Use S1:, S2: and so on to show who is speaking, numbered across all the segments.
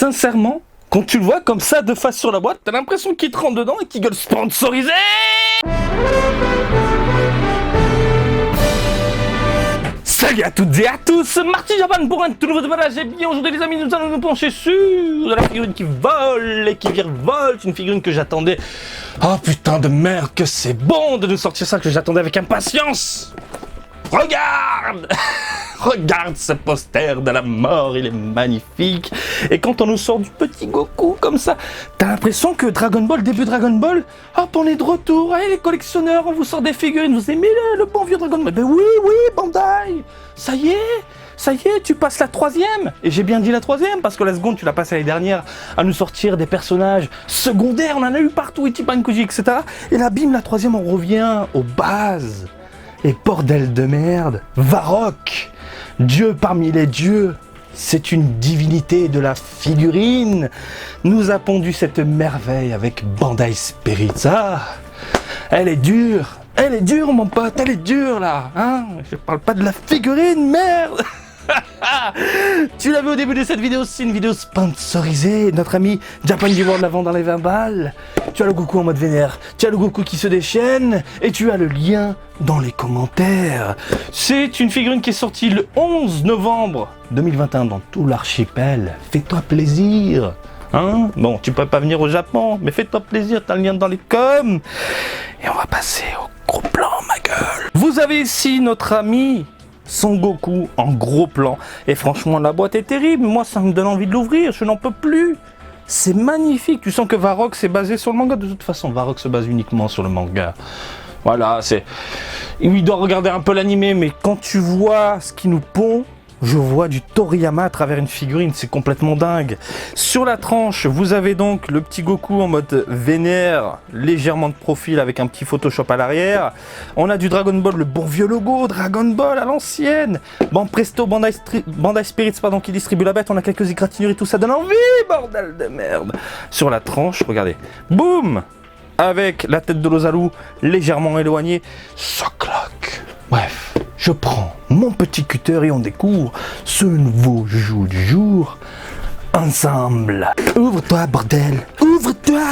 S1: sincèrement, quand tu le vois comme ça de face sur la boîte, t'as l'impression qu'il te rentre dedans et qu'il gueule sponsorisé. Salut à toutes et à tous, Marty Japan pour un tout nouveau démarrage. Et bien aujourd'hui les amis, nous allons nous pencher sur de la figurine qui vole et qui virevolte. Une figurine que j'attendais. Oh putain de merde que c'est bon de nous sortir ça, que j'attendais avec impatience. Regarde. Regarde ce poster de la mort, il est magnifique. Et quand on nous sort du petit Goku comme ça, t'as l'impression que Dragon Ball, début Dragon Ball, hop, on est de retour. Allez les collectionneurs, on vous sort des figurines, vous aimez le bon vieux Dragon Ball. Ben oui, Bandai, ça y est, tu passes la troisième. Et j'ai bien dit la troisième, parce que la seconde, tu l'as passée l'année dernière à nous sortir des personnages secondaires, on en a eu partout, Ichiban Kuji, etc. Et là, bim, la troisième, on revient aux bases. Et bordel de merde, Varrock, Dieu parmi les dieux, c'est une divinité de la figurine, nous a pondu cette merveille avec Bandai Spirits. Ah, elle est dure mon pote, elle est dure là, hein. Je parle pas de la figurine, merde. Tu l'as vu au début de cette vidéo, c'est une vidéo sponsorisée. Notre ami Japan World la vend dans les 20 balles. Tu as le Goku en mode vénère, tu as le Goku qui se déchaîne et tu as le lien dans les commentaires. C'est une figurine qui est sortie le 11 novembre 2021 dans tout l'archipel. Fais-toi plaisir, hein. Bon, tu peux pas venir au Japon, mais fais-toi plaisir, t'as le lien dans les coms. Et on va passer au gros plan, ma gueule. Vous avez ici notre ami Son Goku en gros plan. Et franchement, la boîte est terrible. Moi, ça me donne envie de l'ouvrir. Je n'en peux plus. C'est magnifique. Tu sens que Varrock c'est basé sur le manga. De toute façon, Varrock se base uniquement sur le manga. Voilà, c'est... Il doit regarder un peu l'animé, mais quand tu vois ce qu'il nous pond, je vois du Toriyama à travers une figurine, c'est complètement dingue. Sur la tranche, vous avez donc le petit Goku en mode vénère, légèrement de profil avec un petit Photoshop à l'arrière. On a du Dragon Ball, le bon vieux logo, Dragon Ball à l'ancienne. Bon, presto, Bandai Spirits, pardon, qui distribue la bête. On a quelques égratignures et tout, ça donne envie, bordel de merde. Sur la tranche, regardez, boum, avec la tête de Lozalu légèrement éloignée, ça claque. Bref, je prends mon petit cutter et on découvre ce nouveau joujou du jour ensemble. Ouvre-toi, bordel, ouvre-toi.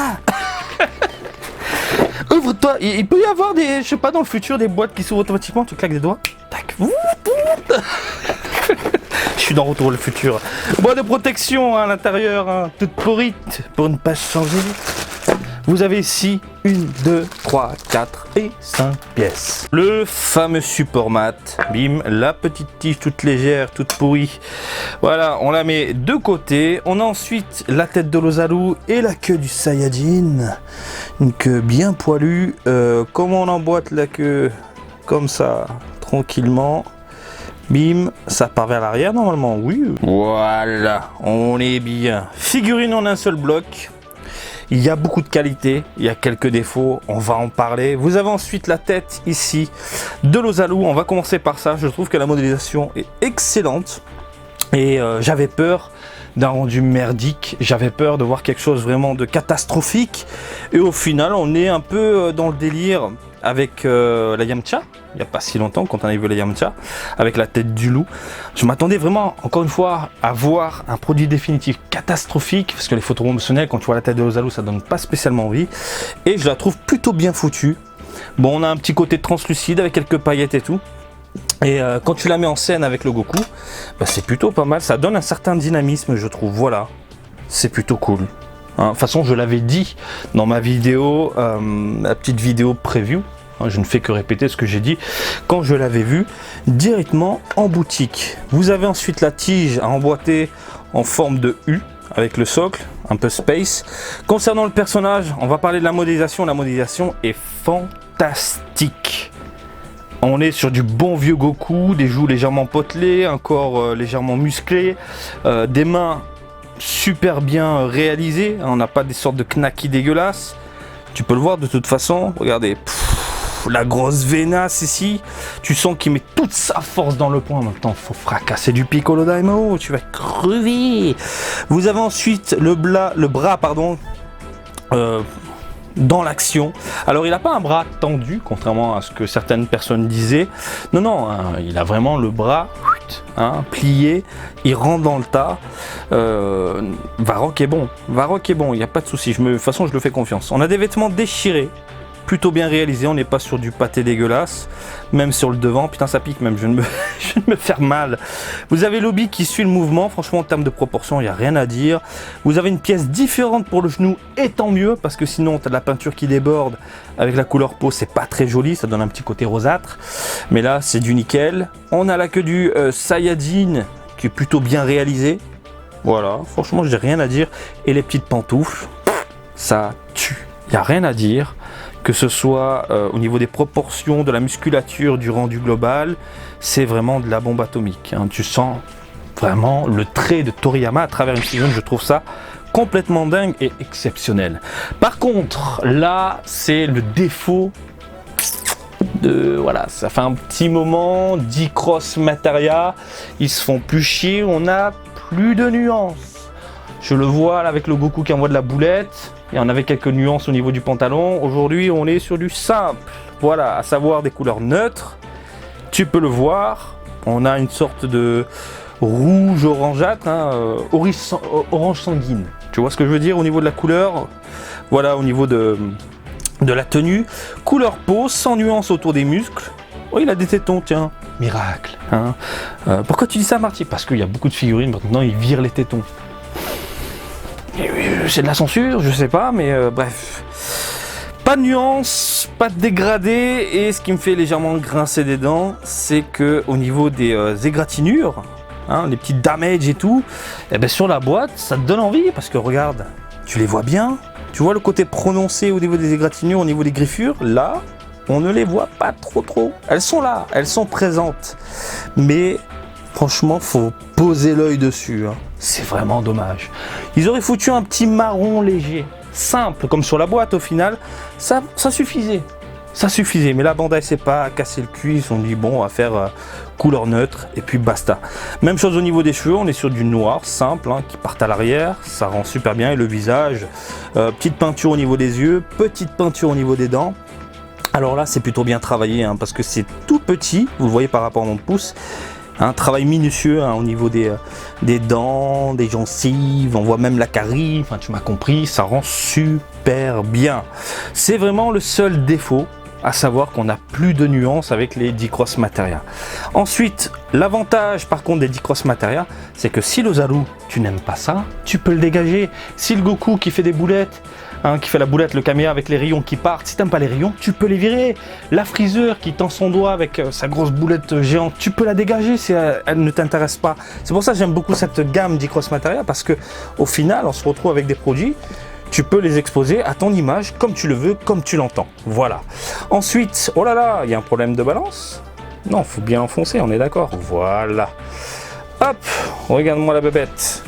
S1: Ouvre-toi. Il peut y avoir des, je sais pas, dans le futur, des boîtes qui s'ouvrent automatiquement, tu claques des doigts, tac. Je suis dans Retour vers le futur. Boîte de protection à l'intérieur, hein, toute pourrite pour ne pas changer. Vous avez ici 1, 2, 3, 4 et 5 pièces. Le fameux support mat. Bim, la petite tige toute légère, toute pourrie. Voilà, on la met de côté. On a ensuite la tête de Lozalu et la queue du Saiyajin. Une queue bien poilue. Comment on emboîte la queue? Comme ça, tranquillement. Bim, ça part vers l'arrière normalement, oui. Voilà, on est bien. Figurine en un seul bloc. Il y a beaucoup de qualité, il y a quelques défauts, on va en parler. Vous avez ensuite la tête ici de Lozalu, on va commencer par ça. Je trouve que la modélisation est excellente et j'avais peur d'un rendu merdique, j'avais peur de voir quelque chose vraiment de catastrophique. Et au final, on est un peu dans le délire avec la Yamcha, il n'y a pas si longtemps quand on a vu la Yamcha, avec la tête du loup. Je m'attendais vraiment, encore une fois, à voir un produit définitif catastrophique, parce que les photos promotionnelles, quand tu vois la tête de Lozalu, ça donne pas spécialement envie. Et je la trouve plutôt bien foutue. Bon, on a un petit côté translucide avec quelques paillettes et tout. Et quand tu la mets en scène avec le Goku, bah, c'est plutôt pas mal, ça donne un certain dynamisme, je trouve. Voilà, c'est plutôt cool. De toute façon, je l'avais dit dans ma vidéo, la petite vidéo preview. Je ne fais que répéter ce que j'ai dit quand je l'avais vu directement en boutique. Vous avez ensuite la tige à emboîter en forme de U avec le socle, un peu space. Concernant le personnage, on va parler de la modélisation. La modélisation est fantastique. On est sur du bon vieux Goku, des joues légèrement potelées, un corps légèrement musclé, des mains super bien réalisé, on n'a pas des sortes de knackis dégueulasses. Tu peux le voir de toute façon, regardez, la grosse vénasse ici, tu sens qu'il met toute sa force dans le poing. En même temps, faut fracasser du Piccolo Daimao, tu vas crever. Vous avez ensuite le bras dans l'action. Alors il n'a pas un bras tendu, contrairement à ce que certaines personnes disaient. Non, hein, il a vraiment le bras minutes, hein, plié, il rentre dans le tas. Varrock est bon, il n'y a pas de souci, de toute façon je le fais confiance. On a des vêtements déchirés, plutôt bien réalisés, on n'est pas sur du pâté dégueulasse, même sur le devant, putain ça pique même, je viens de me faire mal. Vous avez l'obi qui suit le mouvement, franchement en termes de proportion, il n'y a rien à dire. Vous avez une pièce différente pour le genou, et tant mieux, parce que sinon tu as de la peinture qui déborde, avec la couleur peau, c'est pas très joli, ça donne un petit côté rosâtre, mais là c'est du nickel. On a la queue du Saiyajin, qui est plutôt bien réalisé, voilà, franchement j'ai rien à dire, et les petites pantoufles, ça tue, il n'y a rien à dire. Que ce soit au niveau des proportions, de la musculature, du rendu global, c'est vraiment de la bombe atomique. Hein. Tu sens vraiment le trait de Toriyama à travers une figurine, je trouve ça complètement dingue et exceptionnel. Par contre, là, c'est le défaut de... Voilà, ça fait un petit moment, D-Cross Materia, ils se font plus chier, on a plus de nuances. Je le vois là, avec le Goku qui envoie de la boulette. Et on avait quelques nuances au niveau du pantalon. Aujourd'hui, on est sur du simple. Voilà, à savoir des couleurs neutres. Tu peux le voir. On a une sorte de rouge orangeâtre, hein, orange sanguine. Tu vois ce que je veux dire au niveau de la couleur? Voilà, au niveau de la tenue. Couleur peau, sans nuance autour des muscles. Oh, il a des tétons, tiens. Miracle. Hein. Pourquoi tu dis ça, Marty? Parce qu'il y a beaucoup de figurines, maintenant, ils virent les tétons. C'est de la censure, je sais pas, mais bref. Pas de nuance, pas de dégradé, et ce qui me fait légèrement grincer des dents, c'est que au niveau des égratignures, hein, les petits damage et tout, et bien sur la boîte, ça te donne envie, parce que regarde, tu les vois bien, tu vois le côté prononcé au niveau des égratignures, au niveau des griffures, là, on ne les voit pas trop. Elles sont là, elles sont présentes, mais franchement, faut poser l'œil dessus, hein. C'est vraiment dommage. Ils auraient foutu un petit marron léger, simple, comme sur la boîte au final, ça suffisait. Ça suffisait, mais la Bandai s'est pas cassé le cul, ils se sont dit bon, on va faire couleur neutre, et puis basta. Même chose au niveau des cheveux, on est sur du noir, simple, hein, qui part à l'arrière, ça rend super bien, et le visage, petite peinture au niveau des yeux, petite peinture au niveau des dents. Alors là, c'est plutôt bien travaillé, hein, parce que c'est tout petit, vous le voyez par rapport à mon pouce. Un travail minutieux, hein, au niveau des dents, des gencives, on voit même la carie, enfin tu m'as compris, ça rend super bien. C'est vraiment le seul défaut, à savoir qu'on n'a plus de nuances avec les D-Cross Materia. Ensuite, l'avantage par contre des D-Cross Materia, c'est que si l'Ozaru, tu n'aimes pas ça, tu peux le dégager. Si le Goku qui fait des boulettes, hein, qui fait la boulette, le caméra avec les rayons qui partent, si t'aimes pas les rayons, tu peux les virer. La Freezer qui tend son doigt avec sa grosse boulette géante, tu peux la dégager si elle ne t'intéresse pas. C'est pour ça que j'aime beaucoup cette gamme D-Cross Materia, parce que au final, on se retrouve avec des produits, tu peux les exposer à ton image comme tu le veux, comme tu l'entends. Voilà. Ensuite, oh là là, il y a un problème de balance. Non, faut bien enfoncer, on est d'accord. Voilà. Hop, regarde-moi la bébête.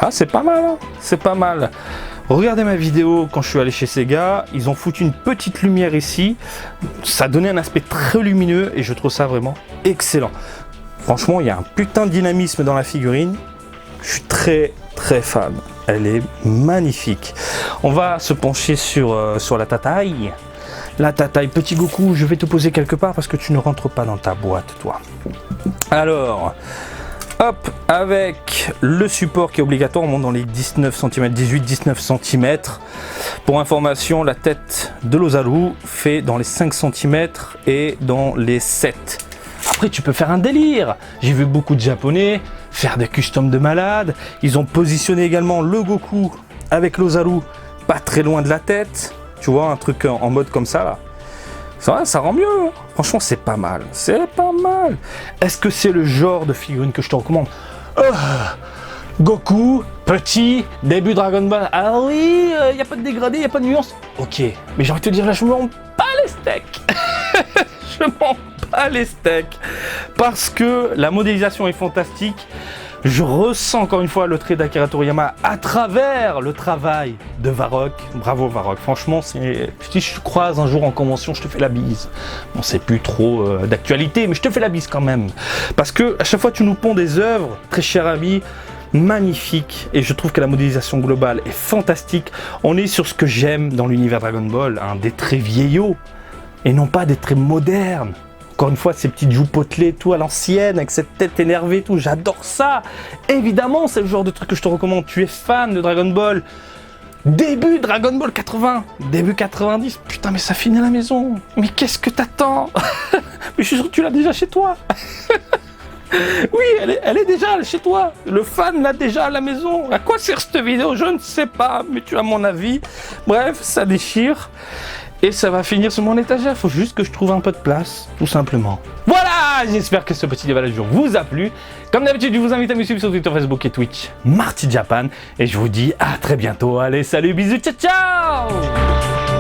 S1: Ah, c'est pas mal, hein, c'est pas mal. Regardez ma vidéo quand je suis allé chez Sega, ils ont foutu une petite lumière ici, ça donnait un aspect très lumineux et je trouve ça vraiment excellent. Franchement, il y a un putain de dynamisme dans la figurine, je suis très fan, elle est magnifique. On va se pencher sur la tataille. La tataille, petit Goku, je vais te poser quelque part parce que tu ne rentres pas dans ta boîte, toi. Alors... Hop, avec le support qui est obligatoire, on monte dans les 19 cm, 18-19 cm. Pour information, la tête de l'Ozaru fait dans les 5 cm et dans les 7. Après, tu peux faire un délire. J'ai vu beaucoup de Japonais faire des customs de malades. Ils ont positionné également le Goku avec l'Ozaru pas très loin de la tête. Tu vois, un truc en mode comme ça, là. Ça rend mieux, hein. Franchement c'est pas mal, Est-ce que c'est le genre de figurine que je te recommande? Goku, petit, début Dragon Ball, ah oui, il n'y a pas de dégradé, il n'y a pas de nuance. Ok, mais j'ai envie de te dire là, je m'en bats les steaks. Je m'en bats les steaks. Parce que la modélisation est fantastique. Je ressens encore une fois le trait d'Akira Toriyama à travers le travail de Varrock. Bravo Varrock, franchement, si je te croise un jour en convention, je te fais la bise. Bon, c'est plus trop d'actualité, mais je te fais la bise quand même. Parce que à chaque fois, tu nous ponds des œuvres, très cher ami, magnifiques. Et je trouve que la modélisation globale est fantastique. On est sur ce que j'aime dans l'univers Dragon Ball, hein, des traits vieillots, et non pas des traits modernes. Encore une fois, ces petites joues potelées, tout à l'ancienne, avec cette tête énervée, tout, j'adore ça. Évidemment, c'est le genre de truc que je te recommande. Tu es fan de Dragon Ball. Début Dragon Ball 80, début 90, putain mais ça finit à la maison. Mais qu'est-ce que t'attends? Mais je suis sûr que tu l'as déjà chez toi. Oui, elle est déjà chez toi. Le fan l'a déjà à la maison. À quoi sert cette vidéo? Je ne sais pas, mais tu as mon avis. Bref, ça déchire. Et ça va finir sur mon étagère. Faut juste que je trouve un peu de place, tout simplement. Voilà, j'espère que ce petit débat du jour vous a plu. Comme d'habitude, je vous invite à me suivre sur Twitter, Facebook et Twitch, Marty Japan. Et je vous dis à très bientôt. Allez, salut, bisous, ciao, ciao!